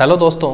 Hello दोस्तों,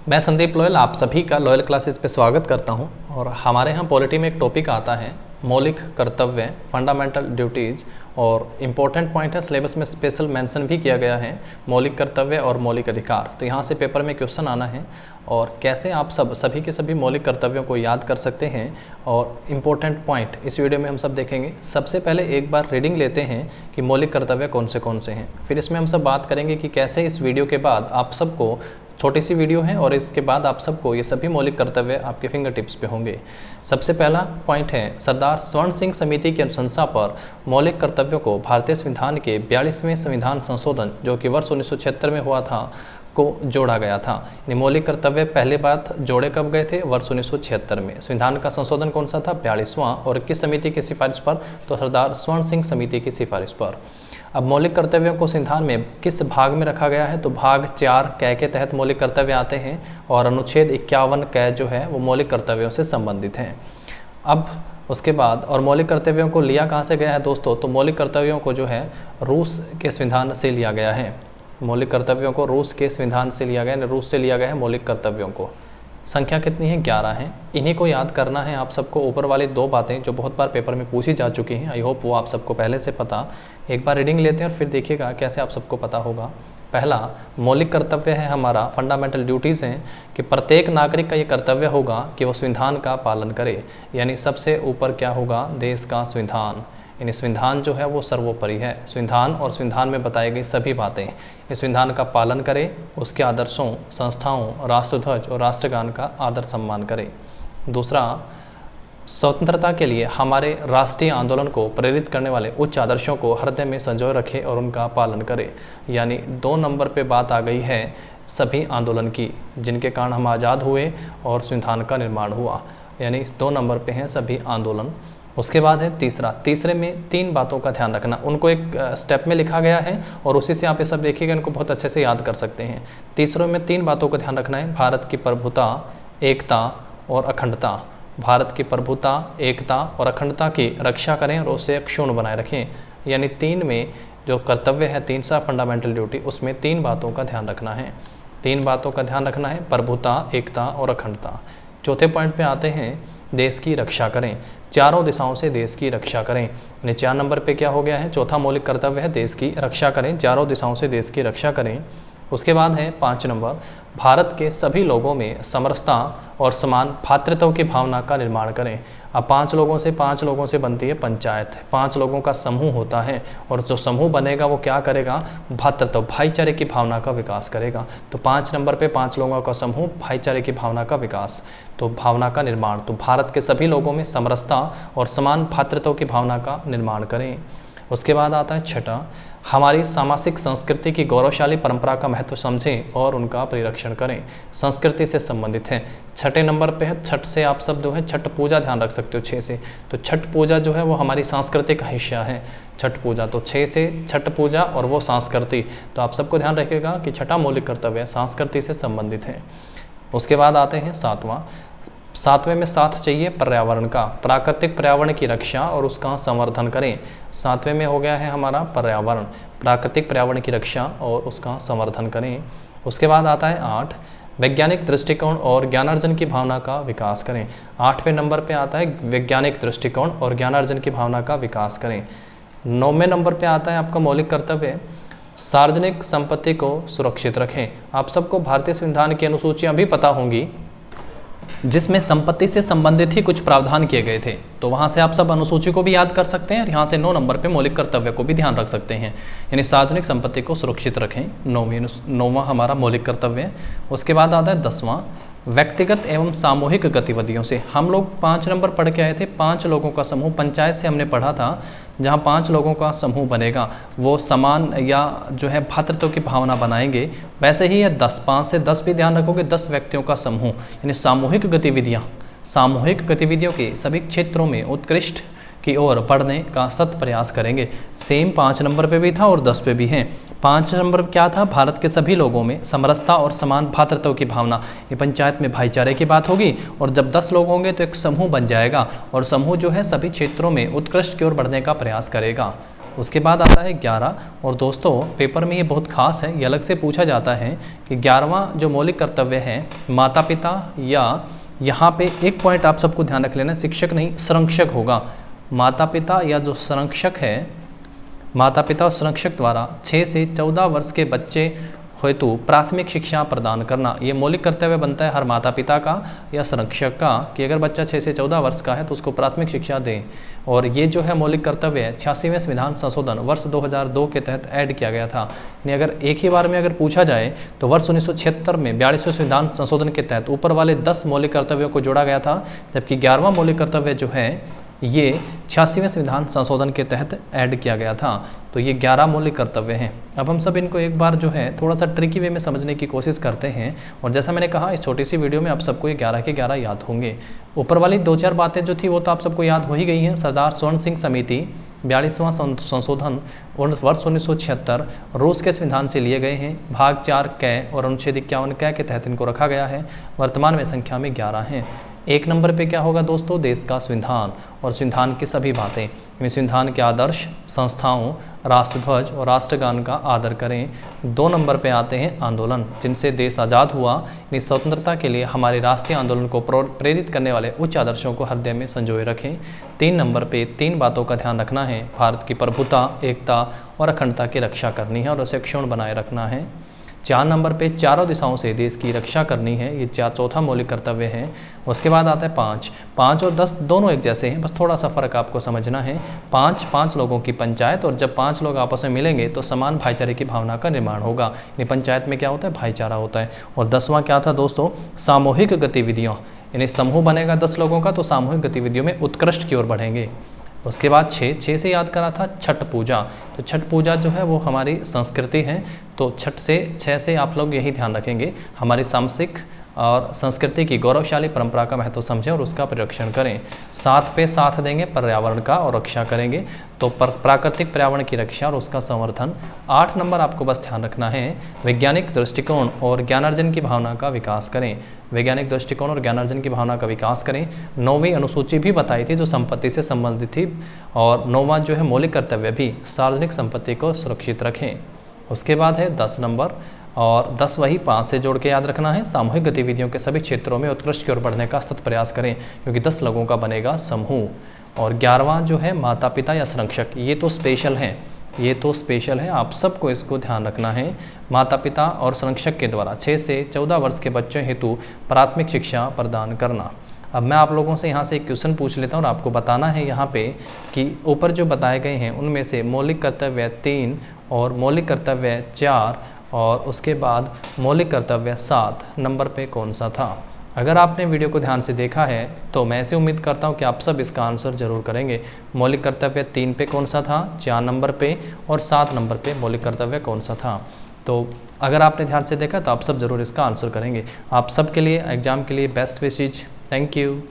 मैं Sandeep loyal आप सभी का लोयल क्लासेस पे स्वागत करता हूं। और हमारे यहाँ पॉलिटी में एक टॉपिक आता है मौलिक कर्तव्य, फंडामेंटल ड्यूटीज़। और इम्पोर्टेंट पॉइंट है, सिलेबस में स्पेशल मेंशन भी किया गया है मौलिक कर्तव्य और मौलिक अधिकार। तो यहाँ से पेपर में क्वेश्चन आना है और कैसे आप सभी के सभी मौलिक कर्तव्यों को याद कर सकते हैं। और इम्पोर्टेंट पॉइंट इस वीडियो में हम सब देखेंगे। सबसे पहले एक बार रीडिंग लेते हैं कि मौलिक कर्तव्य कौन से हैं। फिर इसमें हम सब बात करेंगे कि कैसे इस वीडियो के बाद आप सबको, छोटी सी वीडियो है और इसके बाद आप सबको ये सभी मौलिक कर्तव्य आपके फिंगर टिप्स पे होंगे। सबसे पहला पॉइंट है, सरदार स्वर्ण सिंह समिति की अनुशंसा पर मौलिक कर्तव्यों को भारतीय संविधान के 42वें संविधान संशोधन, जो कि वर्ष 1976 में हुआ था, को जोड़ा गया था। यानी मौलिक कर्तव्य पहले बात जोड़े कब गए थे? वर्ष 1976 में। संविधान का संशोधन कौन सा था? 42वां। और किस समिति की सिफारिश पर? तो सरदार स्वर्ण सिंह समिति की सिफारिश पर। अब मौलिक कर्तव्यों को संविधान में किस भाग में रखा गया है? तो भाग 4 कै के तहत मौलिक कर्तव्य आते हैं और अनुच्छेद 51 कै जो है वो मौलिक कर्तव्यों से संबंधित हैं। अब उसके बाद और मौलिक कर्तव्यों को लिया कहाँ से गया है दोस्तों? तो मौलिक कर्तव्यों को जो है रूस के संविधान से लिया गया है। मौलिक कर्तव्यों को रूस के संविधान से लिया गया है, रूस से लिया गया है मौलिक कर्तव्यों को। संख्या कितनी है? 11 है। इन्हीं को याद करना है आप सबको। ऊपर वाली दो बातें जो बहुत बार पेपर में पूछी जा चुकी हैं, आई होप वो आप सबको पहले से पता। एक बार रीडिंग लेते हैं और फिर देखिएगा कैसे आप सबको पता होगा। पहला मौलिक कर्तव्य है हमारा, फंडामेंटल ड्यूटीज़ हैं कि प्रत्येक नागरिक का ये कर्तव्य होगा कि वो संविधान का पालन करे। यानी सबसे ऊपर क्या होगा? देश का संविधान। यानी संविधान जो है वो सर्वोपरि है। संविधान और संविधान में बताई गई सभी बातें, इस संविधान का पालन करें, उसके आदर्शों, संस्थाओं, राष्ट्रध्वज और राष्ट्रगान का आदर सम्मान करें। दूसरा, स्वतंत्रता के लिए हमारे राष्ट्रीय आंदोलन को प्रेरित करने वाले उच्च आदर्शों को हृदय में संजोए रखें और उनका पालन करें। यानी 2 नंबर पे बात आ गई है सभी आंदोलन की, जिनके कारण हम आज़ाद हुए और संविधान का निर्माण हुआ। यानी 2 नंबर पे हैं सभी आंदोलन। उसके बाद है तीसरे में 3 बातों का ध्यान रखना। उनको एक स्टेप में लिखा गया है और उसी से आप ये सब देखिएगा, इनको बहुत अच्छे से याद कर सकते हैं। तीसरे में 3 बातों का ध्यान रखना है, भारत की प्रभुता, एकता और अखंडता। भारत की प्रभुता, एकता और अखंडता की रक्षा करें और उसे अक्षुण्ण बनाए रखें। यानी 3 में जो कर्तव्य है, 3 सा फंडामेंटल ड्यूटी, उसमें 3 बातों का ध्यान रखना है। 3 बातों का ध्यान रखना है, प्रभुता, एकता और अखंडता। चौथे पॉइंट पे आते हैं, देश की रक्षा करें, चारों दिशाओं से देश की रक्षा करें। यानी 4 नंबर पे क्या हो गया है? चौथा मौलिक कर्तव्य है देश की रक्षा करें, चारों दिशाओं से देश की रक्षा करें। उसके बाद है 5 नंबर, भारत के सभी लोगों में समरसता और समान भातृत्व की भावना का निर्माण करें। अब 5 लोगों से बनती है पंचायत। 5 लोगों का समूह होता है और जो समूह बनेगा वो क्या करेगा? भातृत्व, भाईचारे की भावना का विकास करेगा। तो 5 नंबर पे 5 लोगों का समूह, भाईचारे की भावना का विकास, तो भावना का निर्माण। तो भारत के सभी लोगों में समरसता और समान भातृत्व की भावना का निर्माण करें। उसके बाद आता है 6, हमारी सामाजिक संस्कृति की गौरवशाली परंपरा का महत्व समझें और उनका परिरक्षण करें। संस्कृति से संबंधित है। 6 नंबर पे है, छठ से आप सब जो है छठ पूजा ध्यान रख सकते हो 6 से। तो छठ पूजा जो है वो हमारी सांस्कृतिक का हिस्सा है, छठ पूजा। तो 6 से छठ पूजा और वो संस्कृति, तो आप सबको ध्यान रखिएगा कि 6ठा मौलिक कर्तव्य संस्कृति से संबंधित है। उसके बाद आते हैं 7वें में साथ चाहिए पर्यावरण का, प्राकृतिक पर्यावरण की रक्षा और उसका संवर्धन करें। 7वें में हो गया है हमारा पर्यावरण, प्राकृतिक पर्यावरण की रक्षा और उसका संवर्धन करें। उसके बाद आता है 8, वैज्ञानिक दृष्टिकोण और ज्ञानार्जन की भावना का विकास करें। 8वें नंबर पे आता है वैज्ञानिक दृष्टिकोण और ज्ञानार्जन की भावना का विकास करें। 9वें नंबर पे आता है आपका मौलिक कर्तव्य, सार्वजनिक संपत्ति को सुरक्षित रखें। आप सबको भारतीय संविधान की अनुसूचियाँ भी पता होंगी, जिसमें संपत्ति से संबंधित ही कुछ प्रावधान किए गए थे। तो वहाँ से आप सब अनुसूची को भी याद कर सकते हैं और यहाँ से 9 नंबर पे मौलिक कर्तव्य को भी ध्यान रख सकते हैं। यानी सार्वजनिक संपत्ति को सुरक्षित रखें, 9वां हमारा मौलिक कर्तव्य है। उसके बाद आता है 10वां, व्यक्तिगत एवं सामूहिक गतिविधियों से। हम लोग 5 नंबर पढ़ के आए थे, 5 लोगों का समूह, पंचायत से हमने पढ़ा था। जहाँ 5 लोगों का समूह बनेगा वो समान या जो है भातृत्व की भावना बनाएंगे। वैसे ही ये 5 से 10 भी ध्यान रखोगे, 10 व्यक्तियों का समूह, यानी सामूहिक गतिविधियों के सभी क्षेत्रों में उत्कृष्ट की ओर बढ़ने का सत प्रयास करेंगे। सेम 5 नंबर पे भी था और 10 पे भी हैं। 5 नंबर क्या था? भारत के सभी लोगों में समरसता और समान भातृत्व की भावना। ये पंचायत में भाईचारे की बात होगी और जब 10 लोग होंगे तो एक समूह बन जाएगा और समूह जो है सभी क्षेत्रों में उत्कृष्ट की ओर बढ़ने का प्रयास करेगा। उसके बाद आता है 11, और दोस्तों पेपर में ये बहुत खास है, ये अलग से पूछा जाता है कि 11वां जो मौलिक कर्तव्य है माता पिता, या यहाँ पे एक पॉइंट आप सबको ध्यान रख लेना, शिक्षक नहीं संरक्षक होगा। माता पिता या जो संरक्षक है, माता पिता और संरक्षक द्वारा 6 से 14 वर्ष के बच्चे हेतु प्राथमिक शिक्षा प्रदान करना, ये मौलिक कर्तव्य बनता है हर माता पिता का या संरक्षक का कि अगर बच्चा 6 से 14 वर्ष का है तो उसको प्राथमिक शिक्षा दें। और ये जो है मौलिक कर्तव्य है 86वें संविधान संशोधन वर्ष 2002 के तहत ऐड किया गया था। यानी अगर एक ही बार में अगर पूछा जाए तो वर्ष 1976 में 42वें संविधान संशोधन के तहत ऊपर वाले 10 मौलिक कर्तव्यों को जोड़ा गया था, जबकि 11वां मौलिक कर्तव्य जो है ये 86वें संविधान संशोधन के तहत ऐड किया गया था। तो ये 11 मौलिक कर्तव्य हैं। अब हम सब इनको एक बार जो है थोड़ा सा ट्रिकी वे में समझने की कोशिश करते हैं, और जैसा मैंने कहा इस छोटी सी वीडियो में आप सबको ये 11 के 11 याद होंगे। ऊपर वाली 2-4 बातें जो थी वो तो आप सबको याद हो ही गई हैं। सरदार स्वर्ण सिंह समिति 42वां संशोधन वर्ष 1976 रूस के संविधान से लिए गए हैं। भाग 4 कै और अनुच्छेद 51 कै के तहत इनको रखा गया है। वर्तमान में संख्या में 11 हैं। 1 नंबर पे क्या होगा दोस्तों, देश का संविधान और संविधान की सभी बातें। संविधान के आदर्श, संस्थाओं, राष्ट्रध्वज और राष्ट्रगान का आदर करें। 2 नंबर पे आते हैं आंदोलन, जिनसे देश आज़ाद हुआ। स्वतंत्रता के लिए हमारे राष्ट्रीय आंदोलन को प्रेरित करने वाले उच्च आदर्शों को हृदय में संजोए रखें। 3 नंबर पे 3 बातों का ध्यान रखना है, भारत की प्रभुता, एकता और अखंडता की रक्षा करनी है और उसे क्षुण्ण बनाए रखना है। 4 नंबर पे चारों दिशाओं से देश की रक्षा करनी है, ये चौथा मौलिक कर्तव्य है। उसके बाद आता है 5 और 10 दोनों एक जैसे हैं, बस थोड़ा सा फर्क आपको समझना है। 5 लोगों की पंचायत, और जब 5 लोग आपस में मिलेंगे तो समान भाईचारे की भावना का निर्माण होगा। यानी पंचायत में क्या होता है, भाईचारा होता है। और 10वां क्या था दोस्तों, सामूहिक गतिविधियाँ, यानी समूह बनेगा 10 लोगों का तो सामूहिक गतिविधियों में उत्कृष्ट की ओर बढ़ेंगे। उसके बाद 6 से याद करा था छठ पूजा। तो छठ पूजा जो है वो हमारी संस्कृति है, तो 6 से आप लोग यही ध्यान रखेंगे, हमारी सांस्कृतिक और संस्कृति की गौरवशाली परंपरा का महत्व समझें और उसका परिरक्षण करें। 7 पे साथ देंगे पर्यावरण का और रक्षा करेंगे, तो प्राकृतिक पर्यावरण की रक्षा और उसका संवर्धन। 8 नंबर आपको बस ध्यान रखना है, वैज्ञानिक दृष्टिकोण और ज्ञानार्जन की भावना का विकास करें। वैज्ञानिक दृष्टिकोण और ज्ञानार्जन की भावना का विकास करें। 9वीं अनुसूची भी बताई थी जो संपत्ति से संबंधित थी, और 9वां जो है मौलिक कर्तव्य भी सार्वजनिक संपत्ति को सुरक्षित रखें। उसके बाद है 10 नंबर, और 10 वही 5 से जोड़ के याद रखना है, सामूहिक गतिविधियों के सभी क्षेत्रों में उत्कृष्ट की ओर बढ़ने का सतत प्रयास करें, क्योंकि 10 लोगों का बनेगा समूह। और 11वां जो है माता पिता या संरक्षक, ये तो स्पेशल है, ये तो स्पेशल है, आप सबको इसको ध्यान रखना है। माता पिता और संरक्षक के द्वारा 6 से 14 वर्ष के बच्चों हेतु प्राथमिक शिक्षा प्रदान करना। अब मैं आप लोगों से यहाँ से एक क्वेश्चन पूछ लेता हूँ और आपको बताना है यहाँ पे कि ऊपर जो बताए गए हैं उनमें से मौलिक कर्तव्य 3 और मौलिक कर्तव्य 4 और उसके बाद मौलिक कर्तव्य 7 नंबर पे कौन सा था। अगर आपने वीडियो को ध्यान से देखा है तो मैं ऐसे उम्मीद करता हूँ कि आप सब इसका आंसर जरूर करेंगे। मौलिक कर्तव्य 3 पे कौन सा था, 4 नंबर पे, और 7 नंबर पे मौलिक कर्तव्य कौन सा था। तो अगर आपने ध्यान से देखा तो आप सब जरूर इसका आंसर करेंगे। आप सब के लिए एग्जाम के लिए बेस्ट विशेज। Thank you.